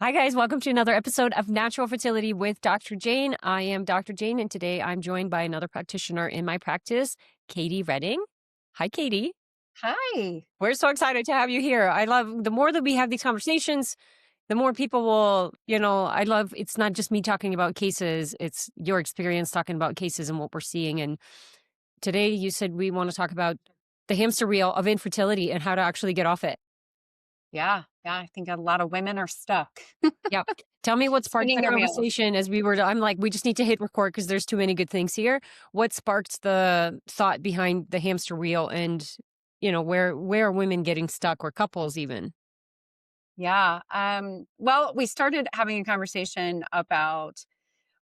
Hi, guys. Welcome to another episode of Natural Fertility with Dr. Jane. I am Dr. Jane, and today I'm joined by another practitioner in my practice, Katie Redding. Hi, Katie. Hi. We're so excited to have you here. I love the more that we have these conversations, the more people will, I love it's not just me talking about cases, it's your experience talking about cases and what we're seeing. And today you said we want to talk about the hamster wheel of infertility and how to actually get off it. Yeah, I think a lot of women are stuck Yeah. Tell me what sparked spinning the their wheels. conversation as I'm like, we just need to hit record because there's too many good things here. What sparked the thought behind the hamster wheel and, where are women getting stuck or couples even? Yeah. Well, we started having a conversation about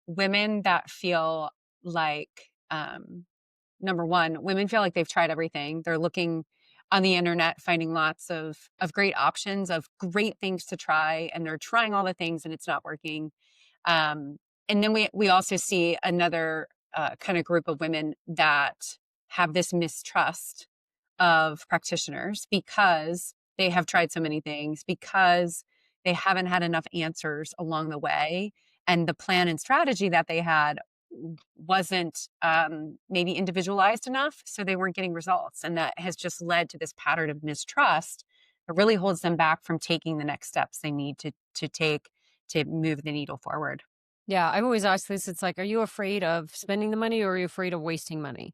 women that feel like, number one, women feel like they've tried everything. They're looking on the internet, finding lots of great options, of great things to try, and they're trying all the things and it's not working. Um, and then we also see another kind of group of women that have this mistrust of practitioners because they have tried so many things, because they haven't had enough answers along the way. And the plan and strategy that they had wasn't maybe individualized enough. So they weren't getting results. And that has just led to this pattern of mistrust that really holds them back from taking the next steps they need to take to move the needle forward. Yeah, I've always asked this. It's like, are you afraid of spending the money or are you afraid of wasting money?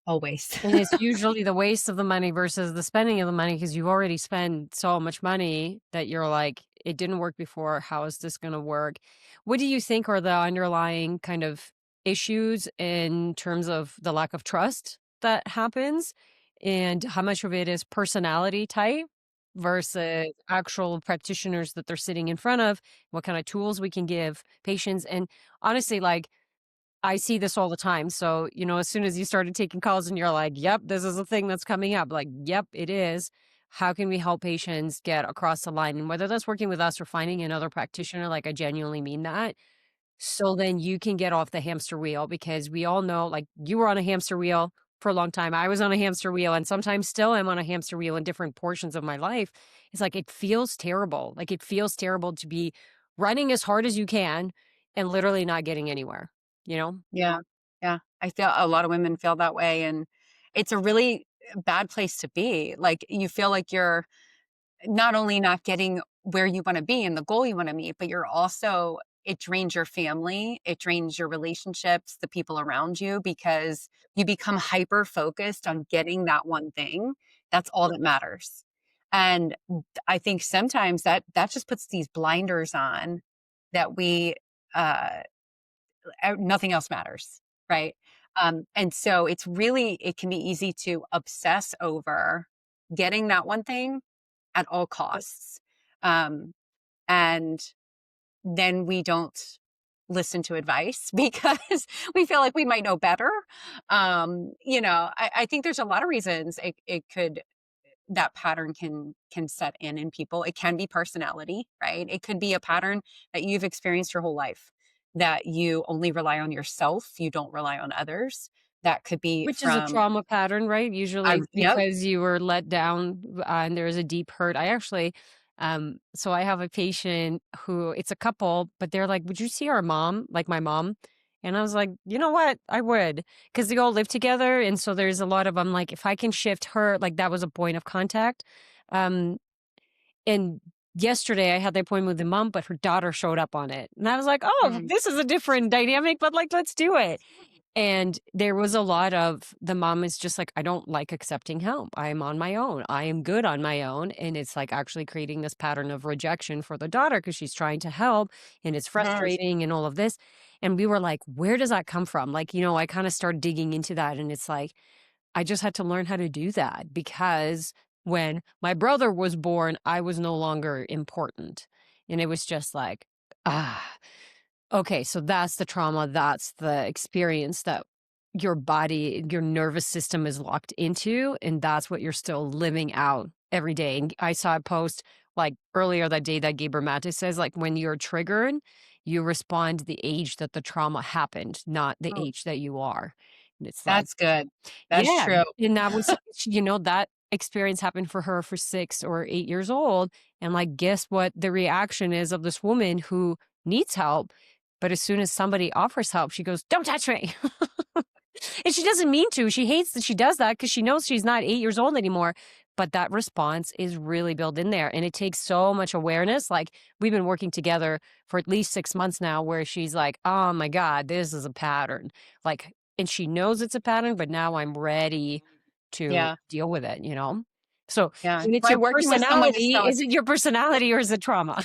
Always. And it's usually the waste of the money versus the spending of the money because you've already spent so much money that you're like, it didn't work before. How is this going to work? What do you think are the underlying kind of issues in terms of the lack of trust that happens? And how much of it is personality type versus actual practitioners that they're sitting in front of? What kind of tools we can give patients? And honestly, like, I see this all the time. So, as soon as you started taking calls and you're like, yep, this is a thing that's coming up, like, yep, it is. How can we help patients get across the line? And whether that's working with us or finding another practitioner, like, I genuinely mean that. So then you can get off the hamster wheel because we all know, like, you were on a hamster wheel for a long time. I was on a hamster wheel and sometimes still am on a hamster wheel in different portions of my life. It's like, it feels terrible. Like, it feels terrible to be running as hard as you can and literally not getting anywhere, you know? Yeah. Yeah. I feel a lot of women feel that way. And it's a really bad place to be. Like you feel like you're not only not getting where you want to be and the goal you want to meet, but you're also, it drains your family, it drains your relationships, the people around you, because you become hyper focused on getting that one thing. That's all that matters. And I think sometimes that just puts these blinders on that we uh nothing else matters, right? And so it can be easy to obsess over getting that one thing at all costs. Um, and then we don't listen to advice because we feel like we might know better. I think there's a lot of reasons it could that pattern can set in people. It can be personality, right? It could be a pattern that you've experienced your whole life, that you only rely on yourself, you don't rely on others. That could be Which is a from trauma pattern, right? Usually I it's yep. because you were let down, and there is a deep hurt. I actually, so I have a patient who it's a couple, but they're like, "Would you see our mom?" Like my mom. And I was like, "You know what? I would." Because they all live together. And so there's a lot of, I'm like, if I can shift her, like that was a point of contact. Um, and yesterday I had the appointment with the mom, but her daughter showed up on it. And I was like, "Oh, Mhm. this is a different dynamic, but like, let's do it." And there was a lot of the mom is just like, I don't like accepting help. I am on my own. I am good on my own. And it's like actually creating this pattern of rejection for the daughter because she's trying to help and it's Mhm. frustrating and all of this. And we were like, where does that come from? Like, I kind of started digging into that. And it's like, I just had to learn how to do that because when my brother was born, I was no longer important. And it was just like, ah. Okay, so that's the trauma, that's the experience that your body, your nervous system is locked into, and that's what you're still living out every day. And I saw a post like earlier that day that Gaber Maté says, like, when you're triggered, you respond to the age that the trauma happened, not the Oh, age that you are. And it's like, that's good. That's yeah. true. And that was, that experience happened for her for 6 or 8 years old, and, like, guess what the reaction is of this woman who needs help, but as soon as somebody offers help, she goes, "Don't touch me." And she doesn't mean to. She hates that she does that because she knows she's not 8 years old anymore, but that response is really built in there, and it takes so much awareness, like, we've been working together for at least 6 months now where she's like, "Oh my god, this is a pattern." Like, and she knows it's a pattern, but now I'm ready to Yeah. deal with it, you know? So, Yeah. when it's Why your working with someone is personality, so is it your personality or is it trauma?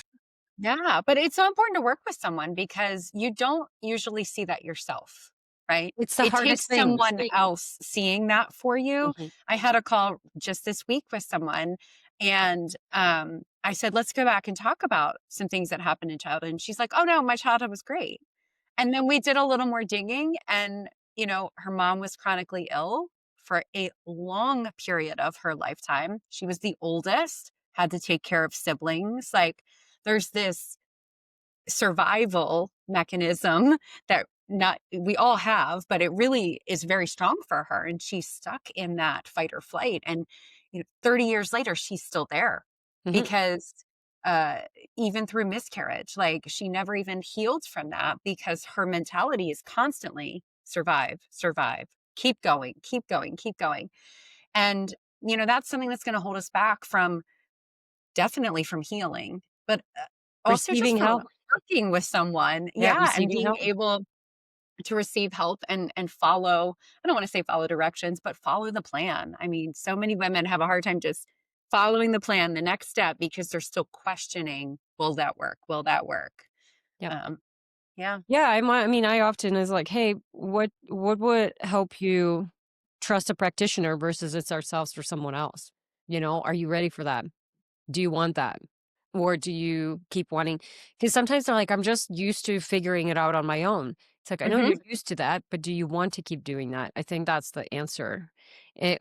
yeah, but it's so important to work with someone because you don't usually see that yourself, right? It's the It hardest takes thing. someone else seeing that for you. Mhm. I had a call just this week with someone and I said, let's go back and talk about some things that happened in childhood. And she's like, oh no, my childhood was great. And then we did a little more digging and, her mom was chronically ill for a long period of her lifetime. She was the oldest, had to take care of siblings. Like there's this survival mechanism that not we all have, but it really is very strong for her. And she's stuck in that fight or flight. And 30 years later, she's still there Mhm. because uh, even through miscarriage, like she never even healed from that because her mentality is constantly survive, survive, keep going, keep going, keep going. And that's something that's going to hold us back from definitely from healing, but, also just Receiving from help. working with someone, Yeah, yeah, and receiving being help. able to receive help and follow I don't wanna say follow directions, but follow the plan. I mean, so many women have a hard time just following the plan, the next step, because they're still questioning, "Will that work? Will that work?" Yep. Um, yeah. Yeah, I mean, I often is like, "Hey, what would help you trust a practitioner versus it's ourselves for someone else?" You know, "Are you ready for that? Do you want that?" Or do you keep wanting? Because sometimes they're like, "I'm just used to figuring it out on my own." It's like, "I know Mhm, you're used to that, but do you want to keep doing that?" I think that's the answer,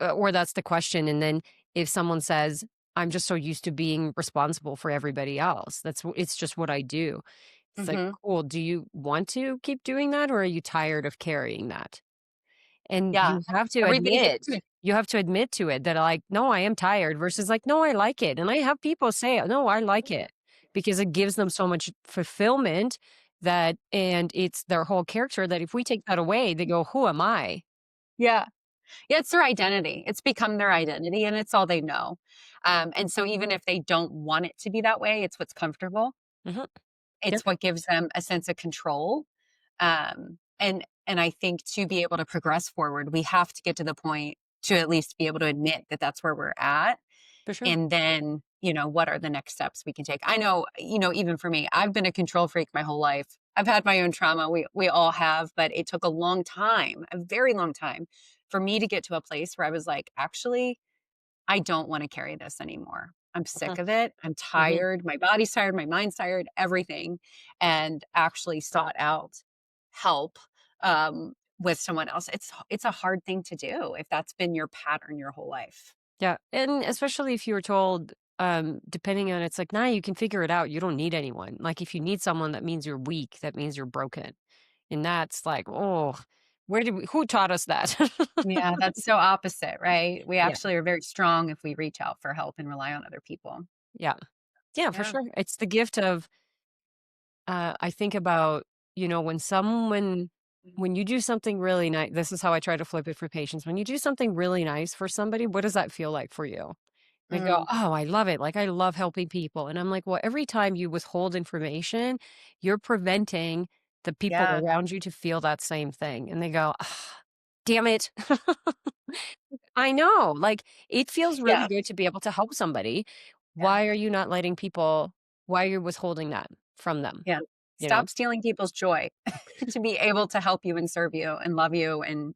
or that's the question, and then if someone says, "I'm just so used to being responsible for everybody else. It's just what I do." It's like, mhm. "Cool, do you want to keep doing that, or are you tired of carrying that?" And Yeah. you have to Everybody gets admit to it that, like, "No, I am tired," versus like, "No, I like it." And I have people say, "No, I like it," because it gives them so much fulfillment that and it's their whole character that if we take that away, they go, "Who am I?" Yeah. Yeah, it's their identity. It's become their identity, and it's all they know. And so even if they don't want it to be that way, it's what's comfortable. Mhm. Yep, It's what gives them a sense of control. And I think to be able to progress forward, we have to get to the point to at least be able to admit that that's where we're at. for sure. And then, what are the next steps we can take? I know, even for me, I've been a control freak my whole life. I've had my own trauma. We all have, but it took a long time, a very long time for me to get to a place where I was like, actually, I don't want to carry this anymore. I'm Mhm, sick of it. I'm mhm. tired. My body's tired. My mind's tired, everything. And actually sought out help with someone else. It's a hard thing to do if that's been your pattern your whole life. Yeah, and especially if you were told, depending on it's like, "Nah, you can figure it out. You don't need anyone." Like, if you need someone, that means you're weak. That means you're broken. And that's like, oh, who taught us that? Yeah, that's so opposite, right? We Yeah. actually are very strong if we reach out for help and rely on other people. Yeah. Yeah, for Yeah. sure. It's the gift of, I think about, when you do something really nice, this is how I try to flip it for patients. When you do something really nice for somebody, what does that feel like for you? They go, Mm, "Oh, I love it. Like, I love helping people." And I'm like, "Well, every time you withhold information, you're preventing the people yeah. around you to feel that same thing." And they go, "Ah, damn it." I know. Like, it feels really Yeah. good to be able to help somebody. Yeah. Why are you not letting people why are you withholding that from them, Yeah. you know? Stop stealing people's joy to be able to help you and serve you and love you and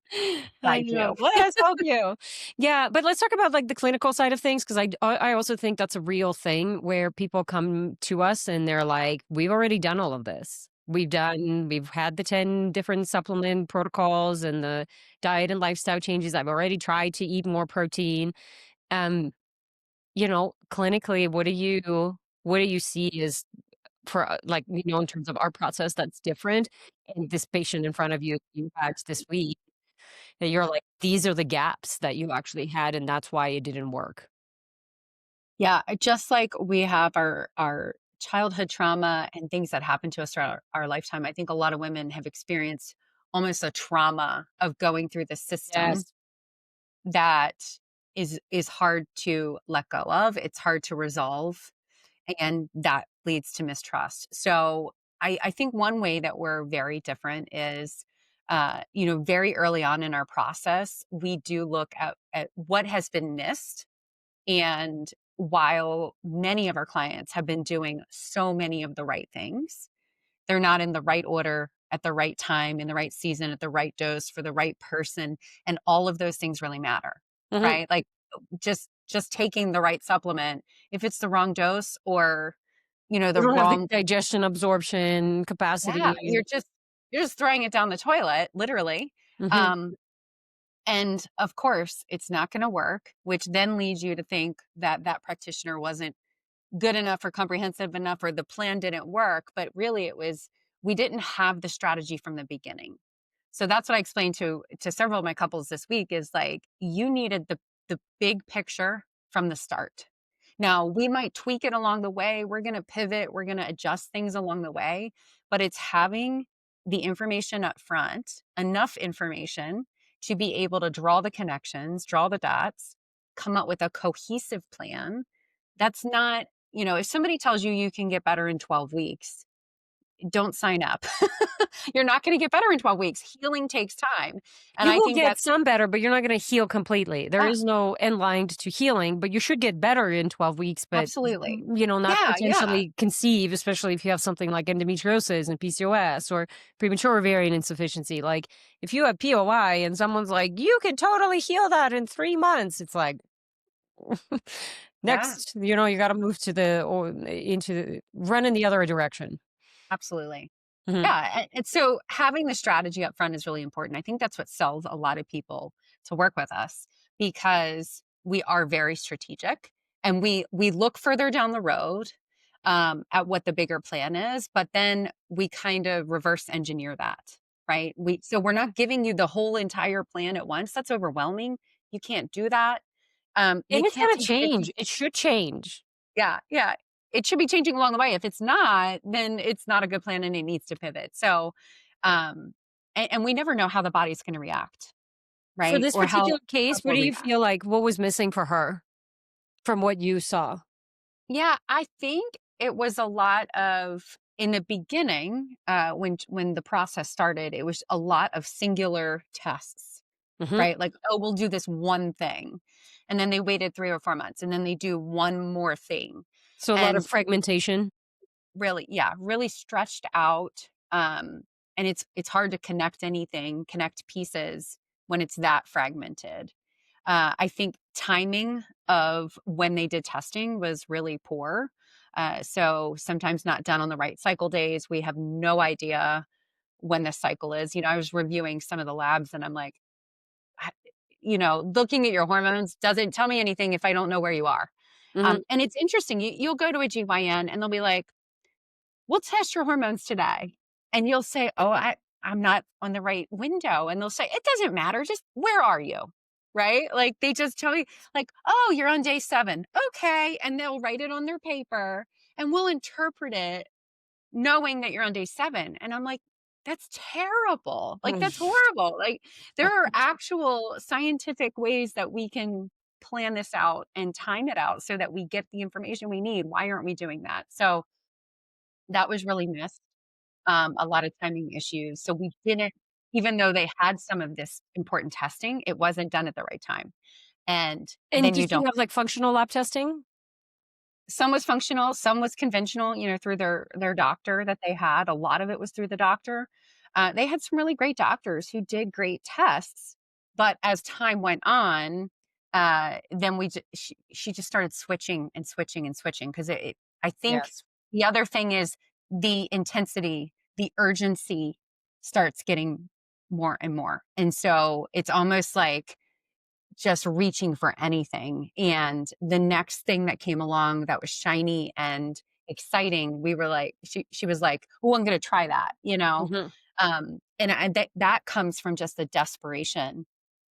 I guide know. you. Let us help you. Yeah, but let's talk about, like, the clinical side of things, 'cause I also think that's a real thing where people come to us and they're like, "We've already done all of this. We've had the 10 different supplement protocols and the diet and lifestyle changes. I've already tried to eat more protein." Um, clinically, what do you see is for, like, in terms of our process that's different and this patient in front of you had this week? that you're like, these are the gaps that you actually had, and that's why it didn't work. Yeah, just like we have our childhood trauma and things that happen to us throughout our lifetime, I think a lot of women have experienced almost a trauma of going through the system Yes. that is hard to let go of. It's hard to resolve, and that leads to mistrust. So I think one way that we're very different is, very early on in our process, we do look at what has been missed. And while many of our clients have been doing so many of the right things, they're not in the right order at the right time, in the right season, at the right dose for the right person. And all of those things really matter, Mhm. right? Like just taking the right supplement, if it's the wrong dose or, You the don't have the wrong, digestion absorption yeah, capacity. you're just throwing it down the toilet, literally. Mhm. Um, and of course, it's not going to work, which then leads you to think that that practitioner wasn't good enough or comprehensive enough or the plan didn't work, but really it was we didn't have the strategy from the beginning. So that's what I explained to several of my couples this week is like you needed the big picture from the start. Now, we might tweak it along the way. We're going to pivot, we're going to adjust things along the way, but it's having the information up front, enough information to be able to draw the connections, draw the dots, come up with a cohesive plan. That's not, if somebody tells you you can get better in 12 weeks, don't sign up. You're not going to get better in 12 weeks. Healing takes time. And You I will think get that's, some better, but you're not gonna heal completely. There yeah, is no end line to healing, but you should get better in 12 weeks, but, absolutely. not Yeah, yeah, potentially conceive, especially if you have something like endometriosis and PCOS or premature ovarian insufficiency. Like, if you have POI and someone's like, "You can totally heal that in 3 months," it's like, yeah. next, you gotta move to the or into run in the other direction. Absolutely. Mhm. Yeah, and so having the strategy up front is really important. I think that's what sells a lot of people to work with us because we are very strategic and we look further down the road at what the bigger plan is, but then we kind of reverse engineer that, right? We're not giving you the whole entire plan at once. That's overwhelming. You can't do that. You And it's can't gonna take 50. change. It should change. Yeah, yeah. It should be changing along the way. If it's not, then it's not a good plan and it needs to pivot. So, um, and we never know how the body's going to react, For right? this Or how particular case, what we'll do you react. feel like what was missing for her from what you saw? Yeah, I think it was a lot of in the beginning when the process started. It was a lot of singular tests, Mhm. right? Like, oh, we'll do this one thing, and then they waited 3 or 4 months, and then they do one more thing, So a lot of and fragmentation. really, yeah, really stretched out, and it's hard to connect pieces when it's that fragmented. I think timing of when they did testing was really poor. So sometimes not done on the right cycle days. We have no idea when the cycle is. I was reviewing some of the labs and I'm like, "I- looking at your hormones doesn't tell me anything if I don't know where you are." Mhm. And it's interesting. You'll go to a GYN and they'll be like, we'll test your hormones today. And you'll say, oh, I'm not on the right window. And they'll say, it doesn't matter. Just where are you? Right. Like they just tell you, like, oh, you're on day 7. Okay. And they'll write it on their paper and we'll interpret it knowing that you're on day 7. And I'm like, that's terrible. Like, that's horrible. Like, there are actual scientific ways that we can plan this out and time it out so that we get the information we need. Why aren't we doing that? So that was really missed, a lot of timing issues. So we didn't even though they had some of this important testing, it wasn't done at the right time. And And then did you you don't have, like, functional lab testing? some was functional, some was conventional, through their doctor that they had. A lot of it was through the doctor. They had some really great doctors who did great tests, but as time went on, then she just started switching and switching and switching because I think Yes. the other thing is the intensity, the urgency starts getting more and more, and so it's almost like just reaching for anything. And the next thing that came along that was shiny and exciting, we were like, she was like, "Oh, I'm going to try that," Mhm. and that comes from just the desperation.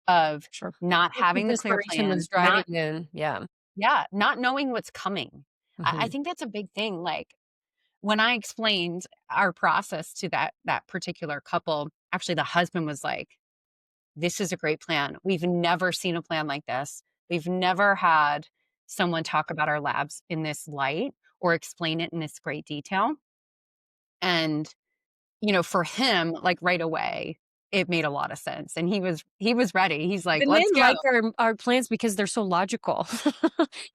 of Sure. not It's the having the clear desperation plan, that's driving in. Yeah. not knowing what's coming. I Mhm. think that's a big thing. Like when I explained our process to that particular couple, actually the husband was like, "This is a great plan. We've never seen a plan like this. We've never had someone talk about our labs in this light or explain it in this great detail." And, for him, like right away, it made a lot of sense. And he was ready. He's like, The men "Let's go." like our plans because they're so logical.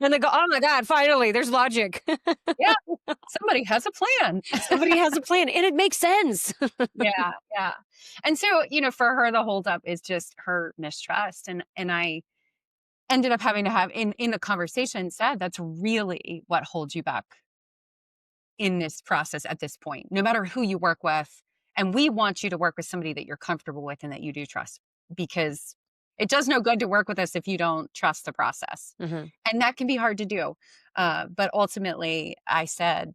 And they go, "Oh my god, finally, there's logic." Yeah, somebody has a plan. Somebody has a plan, and it makes sense. Yeah, yeah. And so, for her, the holdup is just her mistrust. And I ended up having to have in the conversation said that's really what holds you back in this process at this point, no matter who you work with. And we want you to work with somebody that you're comfortable with and that you do trust, because it does no good to work with us if you don't trust the process. Mhm. And that can be hard to do. But ultimately, I said,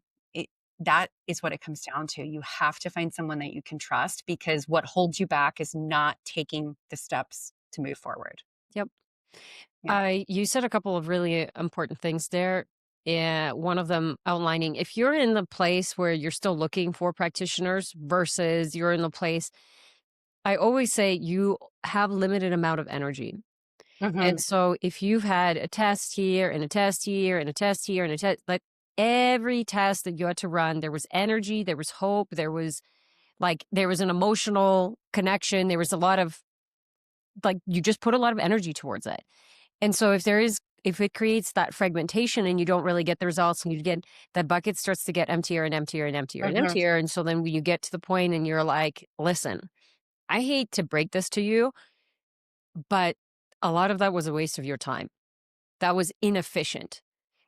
that is what it comes down to. You have to find someone that you can trust, because what holds you back is not taking the steps to move forward. Yep. Yeah. You said a couple of really important things there. Yeah, one of them outlining if you're in the place where you're still looking for practitioners versus you're in the place, I always say you have limited amount of energy. Hmm. And so if you've had a test here and a test here and a test here and a test, like every test that you had to run, there was energy, there was hope, there was an emotional connection, there was a lot of you just put a lot of energy towards it. And so if it creates that fragmentation and you don't really get the results and you get that bucket starts to get emptier and emptier and emptier and Hmm. emptier. And so then when you get to the point and you're like, listen, I hate to break this to you, but a lot of that was a waste of your time. That was inefficient.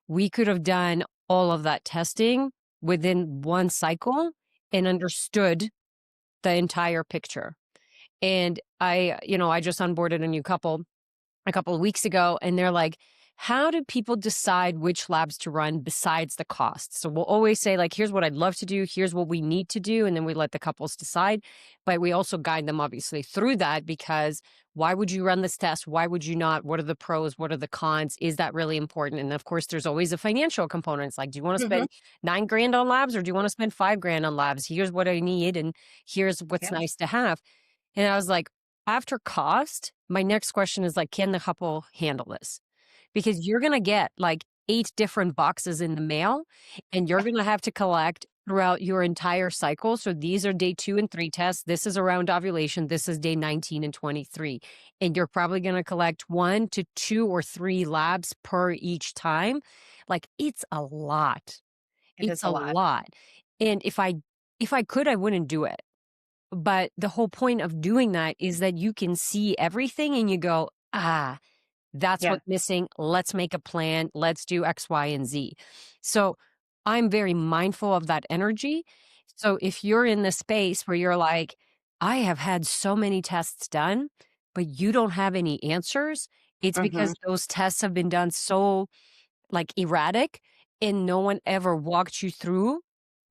We could have done all of that testing within one cycle and understood the entire picture. And I just onboarded a new couple a couple of weeks ago, and they're like, how do people decide which labs to run besides the cost? So we'll always say, like, here's what I'd love to do, here's what we need to do, and then we let the couples decide. But we also guide them obviously through that, because why would you run this test? Why would you not? What are the pros? What are the cons? Is that really important? And of course, there's always a financial component. It's like, do you want to Hmm. spend 9 grand on labs or do you want to spend 5 grand on labs? Here's what I need, and here's what's Yeah. nice to have. And I was like, after cost, my next question is like, can the couple handle this? Because you're going to get like 8 different boxes in the mail and you're going to have to collect throughout your entire cycle. So these are day 2 and 3 tests. This is around ovulation. This is day 19 and 23. And you're probably going to collect 1 to 2 or 3 labs per each time. Like it's a lot. It It's is a a lot. lot. And if I could, I wouldn't do it, but the whole point of doing that is that you can see everything and you go, that's Yeah. what's missing. Let's make a plan. Let's do X, Y, and Z. So I'm very mindful of that energy. So if you're in the space where you're like, I have had so many tests done, but you don't have any answers, it's Hmm. because those tests have been done so erratic and no one ever walked you through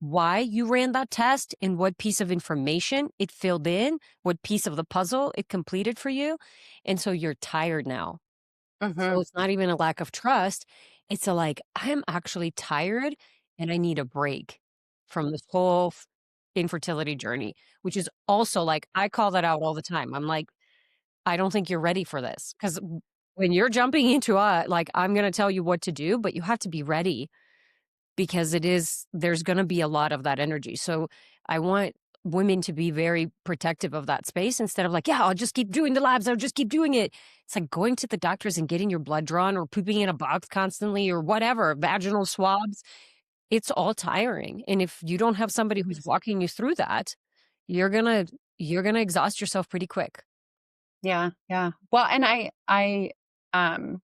why you ran that test and what piece of information it filled in, what piece of the puzzle it completed for you. And so you're tired now. So Hmm. it's not even a lack of trust. It's I'm actually tired and I need a break from this whole infertility journey, which is also I call that out all the time. I'm like, I don't think you're ready for this because when you're jumping into I'm going to tell you what to do, but you have to be ready because there's going to be a lot of that energy. So I want women to be very protective of that space instead of yeah, I'll just keep doing the labs. I'll just keep doing it. It's like going to the doctors and getting your blood drawn or pooping in a box constantly or whatever, vaginal swabs. It's all tiring. And if you don't have somebody who's walking you through that, you're going to you're going to exhaust yourself pretty quick. Yeah. Yeah. Well, and um,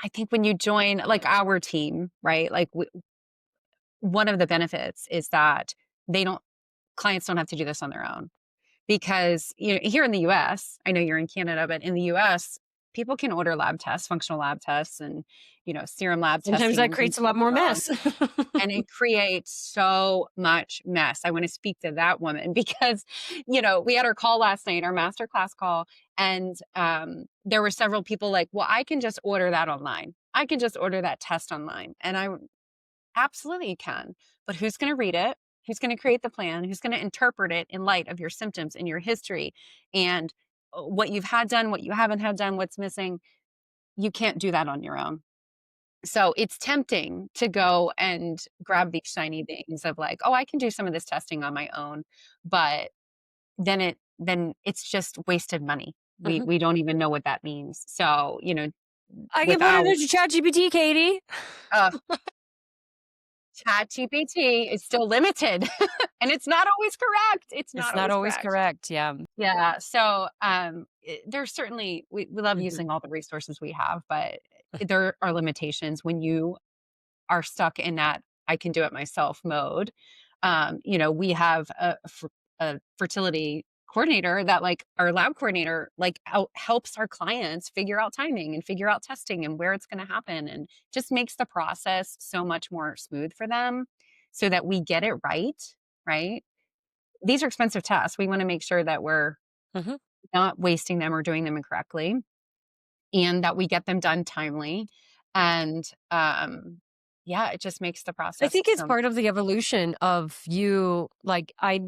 I think when you join like our team, right? Like one of the benefits is that they don't clients don't have to do this on their own, because here in the US, I know you're in Canada, but in the US, people can order lab tests, functional lab tests, and, serum lab Sometimes testing that and do creates a lot stuff on more their own. mess. And it creates so much mess. I want to speak to that woman because, we had our call last night, our masterclass call, and there were several people like, well, I can just order that online. I can just order that test online. And I absolutely you can. But who's going to read it? Who's going to create the plan? Who's going to interpret it in light of your symptoms and your history and what you've had done, what you haven't had done, what's missing? You can't do that on your own. So it's tempting to go and grab these shiny things of like, oh, I can do some of this testing on my own, but then it's just wasted money. We Mhm. we don't even know what that means. So, I can put it without into ChatGPT, Katie. uh ChatGPT is still limited and it's not always correct. It's It's not not always always correct. correct, yeah. Yeah. So there's certainly we love Mhm. using all the resources we have, but there are limitations when you are stuck in that I can do it myself mode. We have a fertility coordinator that like our lab coordinator like helps our clients figure out timing and figure out testing and where it's going to happen and just makes the process so much more smooth for them so that we get it right. These are expensive tests. We want to make sure that we're Mhm. not wasting them or doing them incorrectly and that we get them done timely. And yeah, it just makes the I process think it's part of the evolution of you, like, I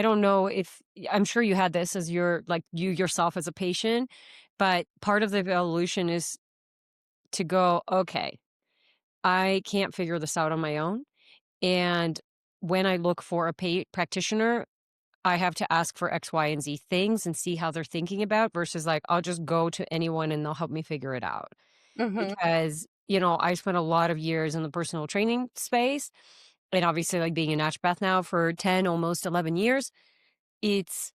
don't know if I'm sure you had this as your like, you yourself as a patient, but part of the evolution is to go, "Okay, I can't figure this out on my own," and when I look for a practitioner, I have to ask for X, Y, and Z things and see how they're thinking about versus, like, I'll just go to anyone and they'll help me figure it out. Mhm. Because, I spent a lot of years in the personal training space, and obviously, like, being a naturopath now for 10, almost 11 years, it's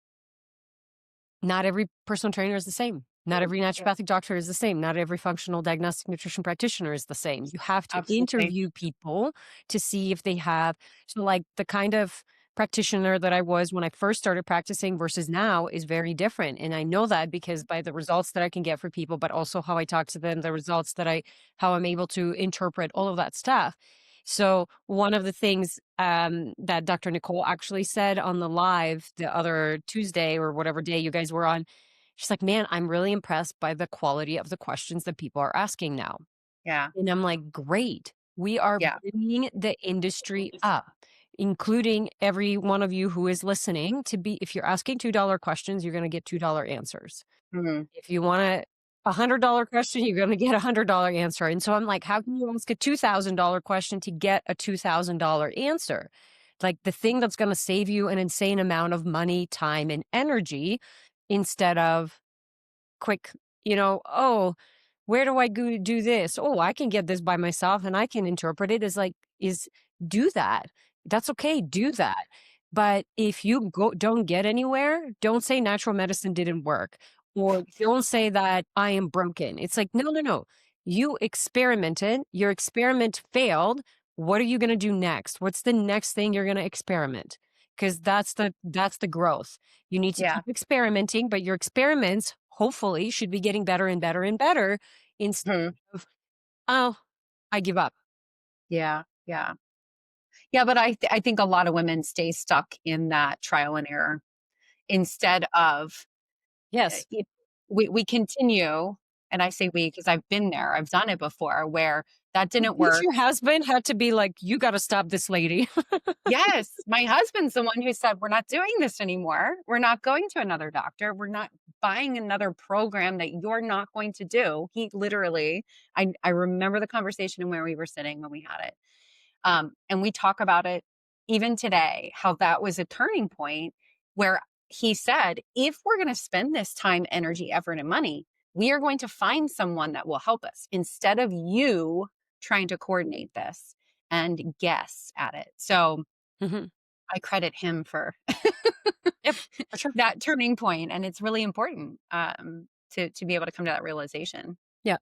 not every personal trainer is the same. Not every Yeah, naturopathic doctor is the same. Not every functional diagnostic nutrition practitioner is the same. You have to absolutely. interview people to see if they have so like the kind of practitioner that I was when I first started practicing versus now is very different. And I know that because by the results that I can get for people, but also how I talk to them, the results that how I'm able to interpret all of that stuff. So one of the things that Dr. Nicole actually said on the live the other Tuesday or whatever day you guys were on, she's like, "Man, I'm really impressed by the quality of the questions that people are asking now." Yeah. And I'm like, "Great. We are Yeah. bringing the industry up, including every one of you who is listening to be if you're asking $2 questions, you're gonna get $2 answers. Mhm. If you want a $100 question, you're gonna get a $100 answer." And so I'm like, "How can you ask a $2,000 question to get a $2,000 answer?" Like, the thing that's gonna save you an insane amount of money, time, and energy instead of quick, "Oh, where do I go do this? Oh, I can get this by myself and I can interpret it," is do that. That's okay, do that. But if you don't get anywhere, don't say natural medicine didn't work or don't say that I am broken. It's like, no, no, no. You experimented, your experiment failed. What are you going to do next? What's the next thing you're going to experiment? Because that's the growth. You need to Yeah. keep experimenting, but your experiments hopefully should be getting better and better and better instead Mhm. of, "Oh, I give up." Yeah. Yeah. Yeah, but I think a lot of women stay stuck in that trial and error instead of, Yes. it we continue, and I say we because 'cause I've been there, I've done it before where that I didn't bet work. your husband had to be like, "You gotta stop this lady." Yes, my husband's the one who said, "We're not doing this anymore. We're not going to another doctor. We're not buying another program that you're not going to do." He literally I remember the conversation and where we were sitting when we had it. And we talk about it even today, how that was a turning point where he said, if we're going to spend this time, energy, effort, and money, we are going to find someone that will help us instead of you trying to coordinate this and guess at it. So Mhm. I credit him for Yep, for sure. that turning point, and it's really important to be able to come to that realization. Yeah.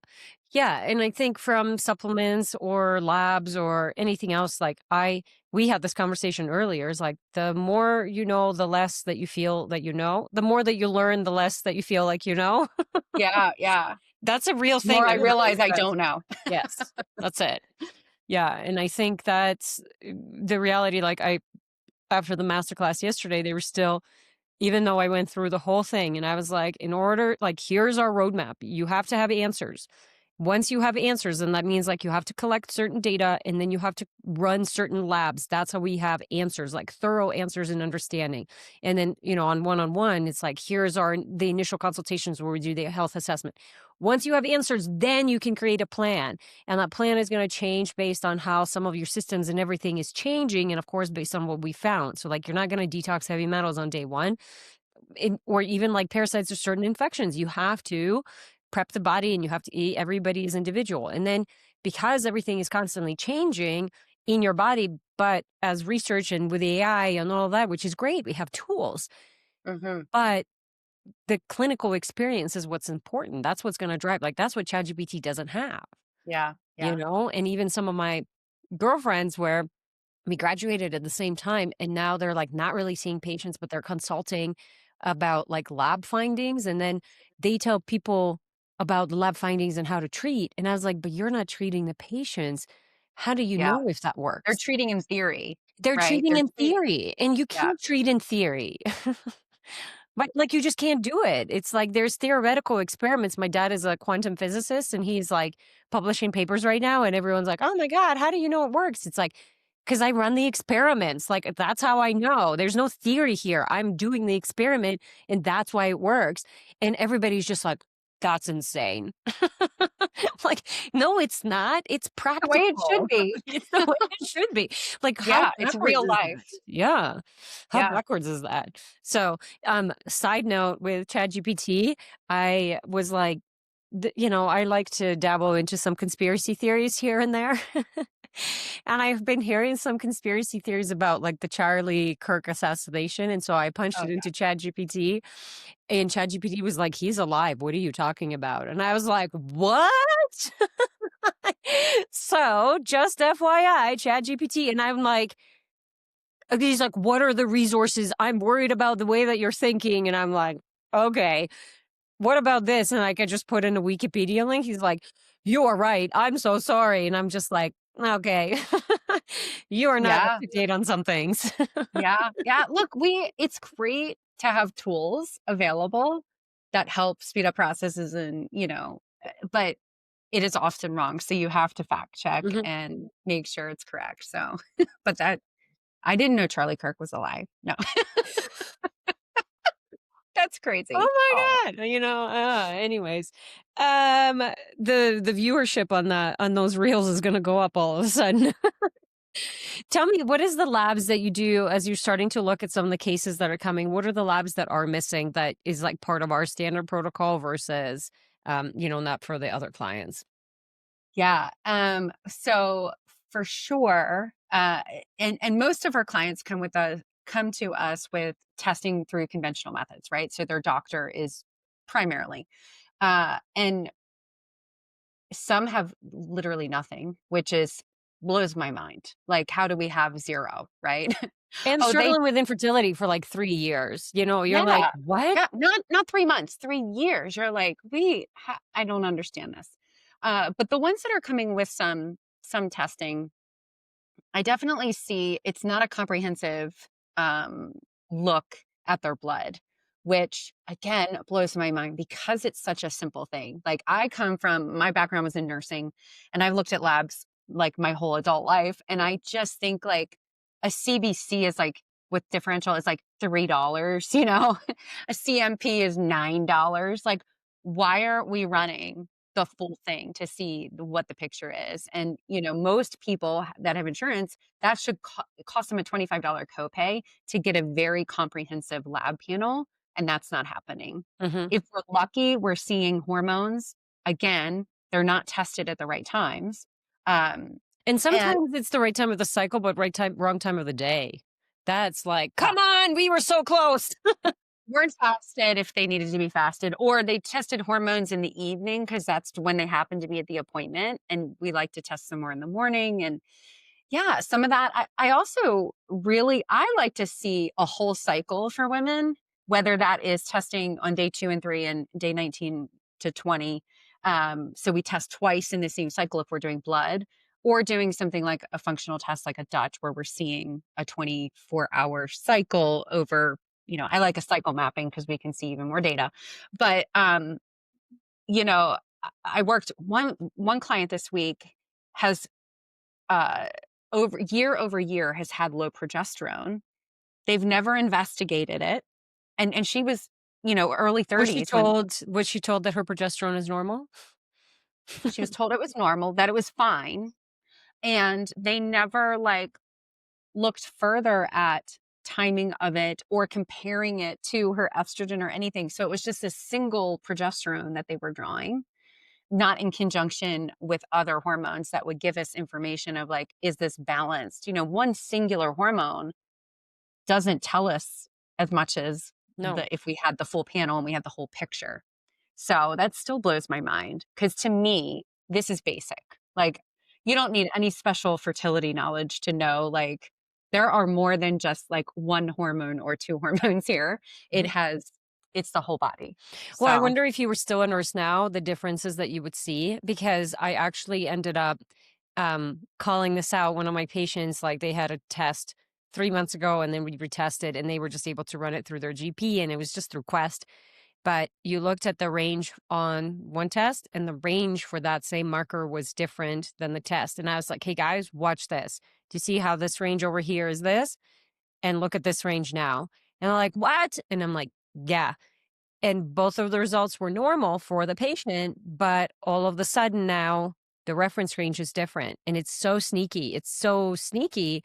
Yeah, and I think from supplements or labs or anything else, like we had this conversation earlier, is like the more you know, the less that you feel that you know. The more that you learn, the less that you feel like you know. Yeah, yeah. That's a real The more thing I that really realize I exists. don't know. Yes, that's it. Yeah, and I think that's the reality, like, I after the masterclass yesterday, they were still even though I went through the whole thing and I was like, in order like, here's our roadmap. You have to have answers. Once you have answers, then that means like you have to collect certain data and then you have to run certain labs. That's how we have answers, like thorough answers and understanding. And then, on one, it's like, here's the initial consultations where we do the health assessment. Once you have answers, then you can create a plan. And that plan is going to change based on how some of your systems and everything is changing. And of course, based on what we found. So, like, you're not going to detox heavy metals on day one or even like parasites or certain infections. You have to prep the body and you have to eat. Everybody is individual. And then because everything is constantly changing in your body, but as research and with AI and all that, which is great, we have tools, Mhm. but the clinical experience is what's important. That's what's going to drive. Like, that's what ChatGPT doesn't have, Yeah, yeah. And even some of my girlfriends where we graduated at the same time and now they're like not really seeing patients but they're consulting about like lab findings and then they tell people about the lab findings and how to treat and I was like but you're not treating the patients, how do you Yeah. know if that They're works? treating in theory, They're right? treating They're in treating theory and you yeah. can't treat in theory. But, like, you just can't do it. It's like there's theoretical experiments. My dad is a quantum physicist, and he's, like, publishing papers right now, and everyone's like, "Oh my god, how do you know it works?" It's like, "'Cause I run the experiments, like, that's how I know. There's no theory here. I'm doing the experiment, and that's why it works." And everybody's just like, "That's insane." Like, "No, it's not. It's The way it should practical. be. It's the way it should be." Like, how Yeah, it's backwards real is that? life. Yeah. How Yeah. backwards is that? So, side note with ChatGPT, I was like, I like to dabble into some conspiracy theories here and there. And I've been hearing some conspiracy theories about like the Charlie Kirk assassination. And so I punched Oh, it yeah. into ChatGPT and ChatGPT was like, he's alive. What are you talking about? And I was like, what? So just FYI, ChatGPT. And I'm like, he's like, what are the resources? I'm worried about the way that you're thinking. And I'm like, okay, what about this? And like, I just put in a Wikipedia link. He's like, you are right. I'm so sorry. And I'm just like, okay, you are not up Yeah, to date on some things. yeah, yeah. Look, it's great to have tools available that help speed up processes and, but it is often wrong. So you have to fact check Mhm. and make sure it's correct. So, but I didn't know Charlie Kirk was alive. No, that's crazy. Oh, Oh my god! Anyways, the viewership on those reels is going to go up all of a sudden. Tell me, what is the labs that you do as you're starting to look at some of the cases that are coming? What are the labs that are missing that is like part of our standard protocol versus, not for the other clients? yeah. So for sure, and most of our clients come to us with testing through conventional methods, right? So their doctor is primarily, and some have literally nothing, which is blows my mind. Like, how do we have zero, right? And Oh, they struggling with infertility for like 3 years. You're like, yeah, what? yeah, not 3 months, 3 years. You're like, I don't understand this. But the ones that are coming with some testing, I definitely see it's not a comprehensive um, look at their blood, which again blows my mind because it's such a simple thing. Like my background was in nursing and I've looked at labs like my whole adult life. And I just think like a CBC is like with differential is like $3, a CMP is $9. Like, why aren't we running the full thing to see what the picture is? And, most people that have insurance, that should cost them a $25 copay to get a very comprehensive lab panel. And that's not happening. Hmm. If we're lucky, we're seeing hormones. Again, they're not tested at the right times. Um, And and sometimes it's the right time of the cycle, but right time, wrong time of the day. That's like, yeah, come on, we were so close. weren't fasted if they needed to be fasted, or they tested hormones in the evening because that's when they happen to be at the appointment. And we like to test some more in the morning. And yeah, some of that. I also I like to see a whole cycle for women, whether that is testing on day 2 and 3 and day 19 to 20. So we test twice in the same cycle if we're doing blood or doing something like a functional test like a Dutch where we're seeing a 24-hour cycle over, I like a cycle mapping because we can see even more data. But you know, I worked one client this week has uh over year has had low progesterone. They've never investigated it. And she was, early Was she 30s when told was she told that her progesterone is normal? she was told it was normal, that it was fine. And they never like looked further at timing of it or comparing it to her estrogen or anything. So it was just a single progesterone that they were drawing, not in conjunction with other hormones that would give us information of like, is this balanced? One singular hormone doesn't tell us as much as No. if we had the full panel and we had the whole picture. So that still blows my mind because to me, this is basic. Like, you don't need any special fertility knowledge to know, like, there are more than just like one hormone or two hormones here. It Mhm. has, it's the whole body. Well, I So, wonder if you were still a nurse now, the differences that you would see, because I actually ended up calling this out. One of my patients, like they had a test 3 months ago and then we retested and they were just able to run it through their GP and it was just through Quest. But you looked at the range on one test and the range for that same marker was different than the test. And I was like, hey guys, watch this. Do you see how this range over here is this? And look at this range now. And they're like, what? And I'm like, yeah. And both of the results were normal for the patient, but all of the sudden now the reference range is different. And it's so sneaky. It's so sneaky.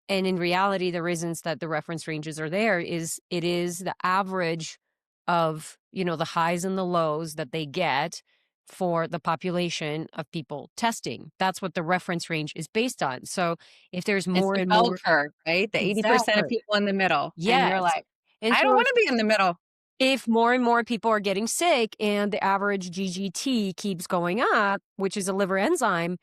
And in reality, the reasons that the reference ranges are there is it is the average of, the highs and the lows that they get for the population of people testing. That's what the reference range is based on. So if there's it's more the and bell more, curve, right? The 80% of exactly. people in the middle. And you're Yes. like, And I don't so want to be in the middle. if more and more people are getting sick and the average GGT keeps going up, which is a liver enzyme,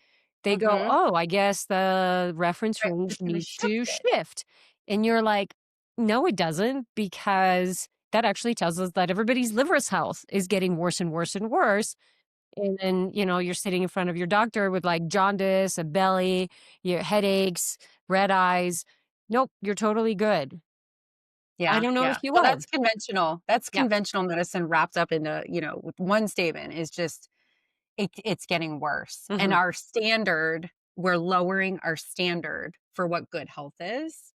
they go, Hmm. oh, I guess the reference Right. range It's going to needs shift to it. shift. And you're like, no, it doesn't, because that actually tells us that everybody's liver's health is getting worse and worse and worse. And then, you're sitting in front of your doctor with like jaundice, a belly, your headaches, red eyes. Nope, you're totally good. I Yeah, don't know if yeah. you Well, are. that's conventional. That's Yeah. conventional medicine wrapped up into, with one statement is just it's getting worse. And Hmm. our standard, we're lowering our standard for what good health is.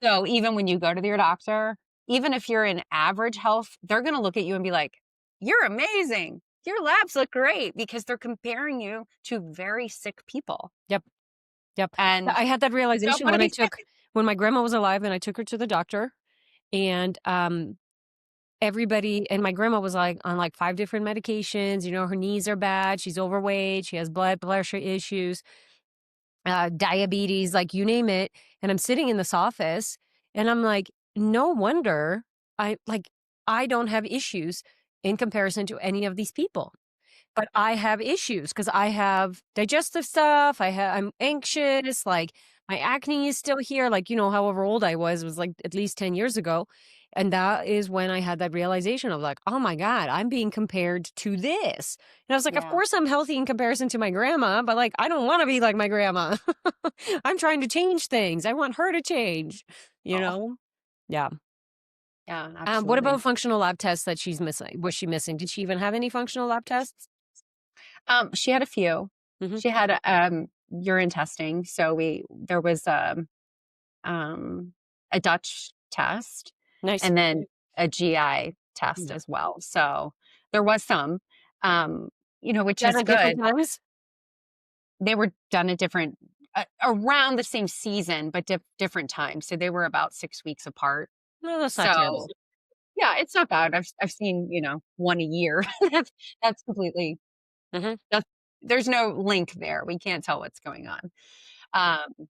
So even when you go to your doctor, even if you're in average health, they're going to look at you and be like, "You're amazing. Your labs look great," because they're comparing you to very sick people. Yep. Yep. And I had that you don't realization want to be sick. when my grandma was alive and I took her to the doctor and, everybody and my grandma was, like, on, like, 5 different medications, her knees are bad, she's overweight, she has blood pressure issues, diabetes, like, you name it, and I'm sitting in this office, and I'm like, "No wonder I don't have issues in comparison to any of these people." But I have issues because I have digestive stuff, I'm anxious, like, my acne is still here, like, however old I was, like, at least 10 years ago, and that is when I had that realization of, like, "Oh my god, I'm being compared to this." And I was like, "Of Yeah. course I'm healthy in comparison to my grandma, but, like, I don't wanna be like my grandma." I'm trying to change things, I want her to change, you Oh, know? Yeah. yeah, What absolutely. about functional lab tests that she's missing? Was she missing? Did she even have any functional lab tests? She had a few. Mhm. She had, urine testing, so there was, a Dutch test Nice. and then a GI test Yeah. as well, so there was some, um, which Done is at good. different times? They were done at different around the same season, but different times, so they were about 6 weeks apart. No, that's not So, terrible. yeah, it's not bad. I've seen, 1 a year. That's completely Mhm. that's there's no link there. We can't tell what's going on. Um,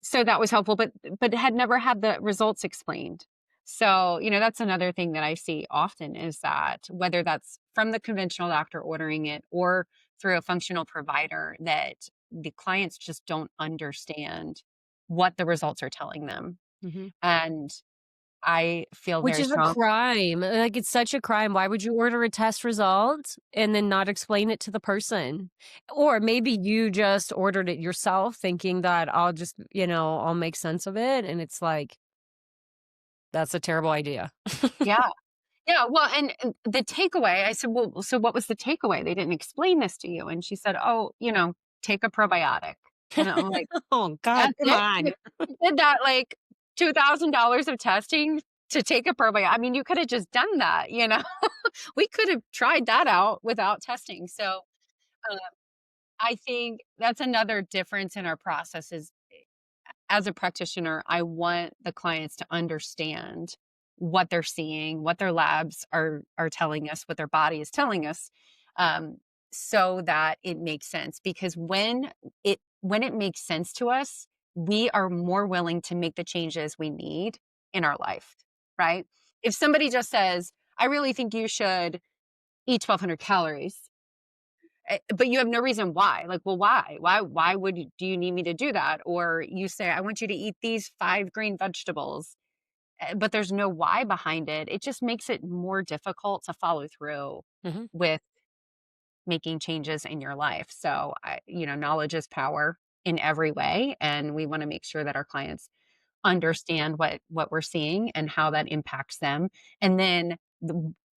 so that was helpful, but had never had the results explained. So, that's another thing that I see often is that whether that's from the conventional doctor ordering it or through a functional provider, that the clients just don't understand what the results are telling them. Mhm. And I feel Which very is a strong. crime, like, it's such a crime. Why would you order a test result and then not explain it to the person? Or maybe you just ordered it yourself thinking that I'll just, I'll make sense of it, and it's like, that's a terrible idea. Yeah. Yeah, well, and the takeaway, I said, "Well, so what was the takeaway? They didn't explain this to you." And she said, "Oh, take a probiotic." And I'm like, Oh god, "That's come it? on. You did that, like, $2,000 of testing to take a probiotic? I mean, you coulda just done that, you know? We could have tried that out without testing." So, uh, I think that's another difference in our processes. As a practitioner, I want the clients to understand what they're seeing, what their labs are telling us, what their body is telling us, um, so that it makes sense. Because when it makes sense to us, we are more willing to make the changes we need in our life, right? If somebody just says, "I really think you should eat 1,200 calories," but you have no reason why. Like, well, why? Why would you, do you need me to do that? Or you say, I want you to eat these 5 green vegetables, but there's no why behind it. It just makes it more difficult to follow through Mhm. with making changes in your life. So, knowledge is power in every way, and we want to make sure that our clients understand what we're seeing and how that impacts them, and then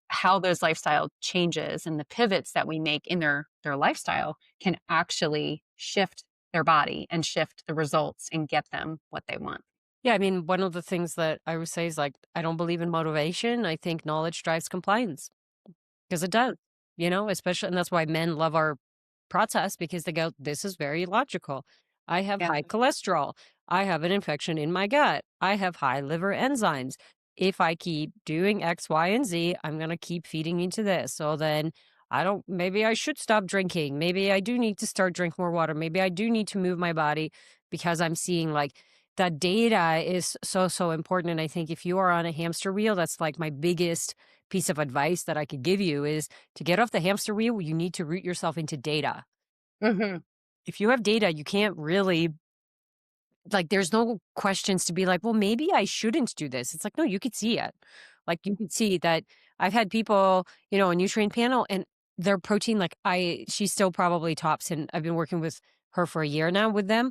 how those lifestyle changes and the pivots that we make in their lifestyle can actually shift their body and shift the results and get them what they want. Yeah, I mean, one of the things that I would say is, like, I don't believe in motivation, I think knowledge drives compliance. 'Cause it does, especially and that's why men love our process because they go, "This is very logical. I have Yeah. high cholesterol. I have an infection in my gut. I have high liver enzymes. If I keep doing X, Y, and Z, I'm gonna keep feeding into this. So then I don't maybe I should stop drinking. Maybe I do need to start drink more water. Maybe I do need to move my body because I'm seeing, like, that data is so, so important, and I think if you are on a hamster wheel, that's, like, my biggest piece of advice that I could give you is to get off the hamster wheel, you need to root yourself into data. Hmm. If you have data, you can't really like there's no questions to be like, well, maybe I shouldn't do this. It's like, no, you could see it. Like you could see that I've had people, a nutrient panel and their protein, like she still probably tops and I've been working with her for a year now with them.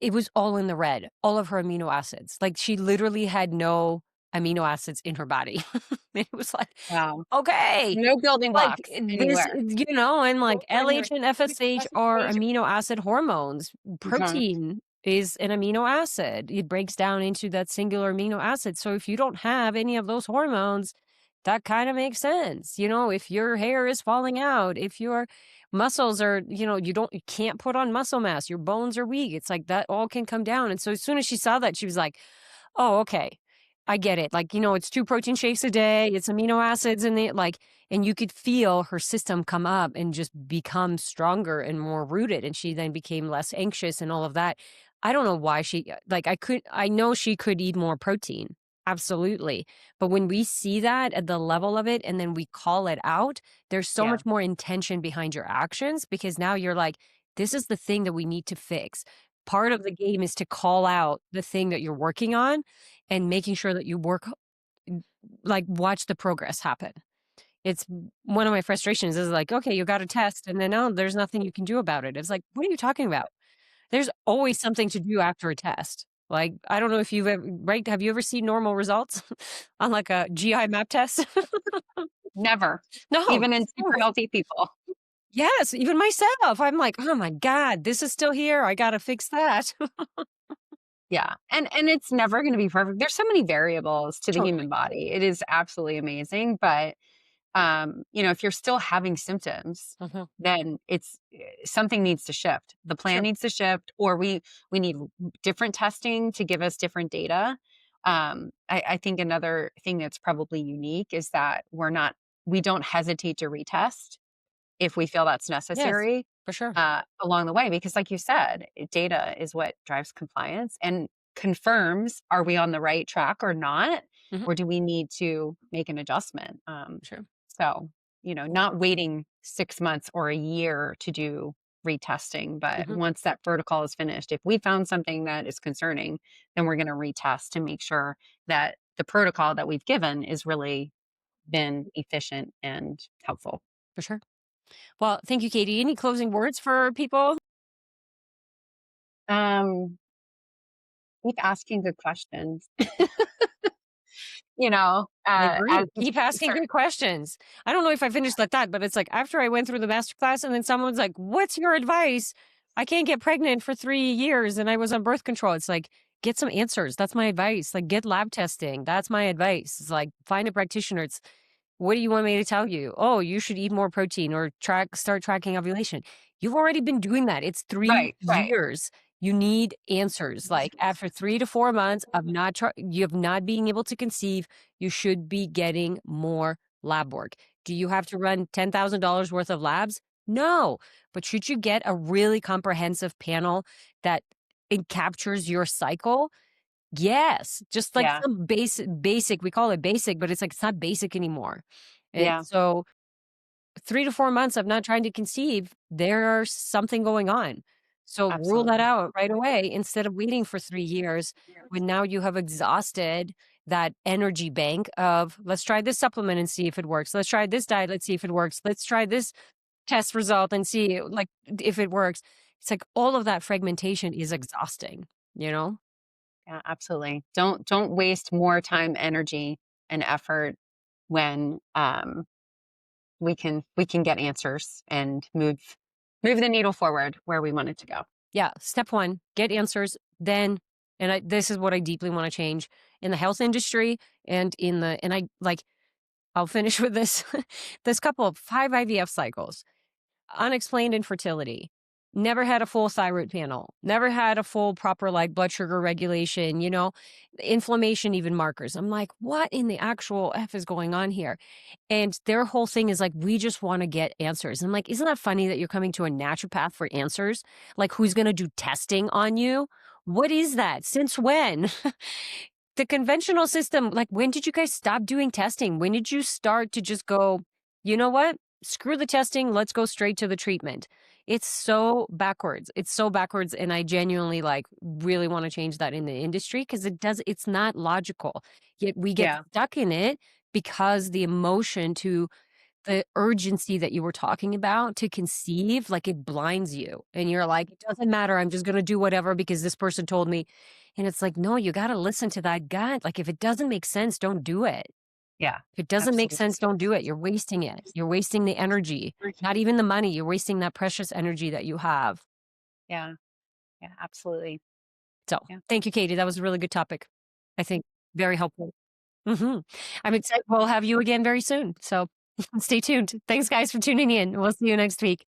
It was all in the red, all of her amino acids. Like she literally had no amino acids in her body. It was like, Wow. okay, No building like blocks this, anywhere. and like Those are in your LH and FSH are stage. amino acid hormones. Okay. Protein is an amino acid. It breaks down into that singular amino acid. So if you don't have any of those hormones, that kind of makes sense. If your hair is falling out, if your muscles are, you can't put on muscle mass, your bones are weak. It's like that all can come down. And so as soon as she saw that, she was like, oh, okay. I get it. Like, it's 2 protein shakes a day, it's amino acids in it, like and you could feel her system come up and just become stronger and more rooted, and she then became less anxious and all of that. I don't know why like, I know she could eat more protein, absolutely, but when we see that at the level of it and then we call it out, there's so Yeah. much more intention behind your actions because now you're like, "This is the thing that we need to fix." Part of the game is to call out the thing that you're working on and making sure that you like, watch the progress happen. It's one of my frustrations is like, "Okay, you got a test," and then, "Oh, there's nothing you can do about it." It's like, "What are you talking about?" There's always something to do after a test. Like, I don't know if you've ever right? Have you ever seen normal results on, like, a GI map test? Never. No. Even in super No. healthy people. Yes, even myself. I'm like, "Oh my god, this is still here. I gotta fix that." Yeah, and it's never gonna be perfect. There's so many variables to the Totally. human body. It is absolutely amazing, but, if you're still having symptoms, Mhm. then something needs to shift. The plan Sure. needs to shift, or we need different testing to give us different data. I think another thing that's probably unique is that we don't hesitate to retest if we feel that's Yes, necessary, for sure. along the way, because like you said, data is what drives compliance and confirms, are we on the right track or not? Mhm. Or do we need to make an adjustment? Sure. So, not waiting 6 months or a year to do retesting, but Mhm. once that protocol is finished, if we found something that is concerning, then we're going to retest to make sure that the protocol that we've given is really been efficient and helpful. For sure. Well, thank you, Katie. Any closing words for people? Um, keep asking good questions. You know, I agree. as you Keep asking start good questions. I don't know if I finished like that, but it's like after I went through the master class and then someone's like, "What's your advice? I can't get pregnant for 3 years and I was on birth control." It's like, get some answers. That's my advice. Like get lab testing. That's my advice. It's like find a practitioner. It's what do you want me to tell you? Oh, you should eat more protein or start tracking ovulation. You've already been doing that. It's 3 right, right. years. You need answers. Like after 3 to 4 months of you have not being able to conceive, you should be getting more lab work. Do you have to run $10,000 worth of labs? No. But should you get a really comprehensive panel that it captures your cycle? Yes, just like Yeah, some basic, we call it basic, but it's like it's not basic anymore. And yeah, so 3 to 4 months of not trying to conceive, there's something going on. So rule that absolutely. out right away instead of waiting for 3 years when now you have exhausted that energy bank of, "Let's try this supplement and see if it works. Let's try this diet, let's see if it works. Let's try this test result and see, like, if it works." It's like all of that fragmentation is exhausting, you know? Yeah, absolutely. Don't waste more time, energy, and effort when we can get answers and move the needle forward where we want it to go. Yeah, step 1, get answers, then this is what I deeply wanna change in the health industry and in the and I like, I'll finish with this. This couple of 5 IVF cycles, unexplained infertility, never had a full thyroid panel, never had a full proper, like, blood sugar regulation, inflammation even markers. I'm like, "What in the actual F is going on here?" And their whole thing is like, "We just wanna get answers." I'm like, "Isn't that funny that you're coming to a naturopath for answers? Like, who's gonna do testing on you? What is that? Since when?" The conventional system, like, when did you guys stop doing testing? When did you start to just go, "You know what? Screw the testing, let's go straight to the treatment." It's so backwards. It's so backwards, and I genuinely, like, really wanna change that in the industry because it's not logical. Yet we get Yeah, stuck in it because the emotion to the urgency that you were talking about to conceive, like, it blinds you, and you're like, "It doesn't matter, I'm just gonna do whatever because this person told me." And it's like, "No, you gotta listen to that gut." Like, if it doesn't make sense, don't do it. yeah, If it doesn't make absolutely. sense, don't do it. You're wasting it. You're wasting the energy, not even the money. You're wasting that precious energy that you have. Yeah, yeah, absolutely. So, Yeah. thank you, Katie. That was a really good topic. I think very helpful. I'm excited we'll have you again very soon. So, stay tuned. Thanks, guys, for tuning in. We'll see you next week.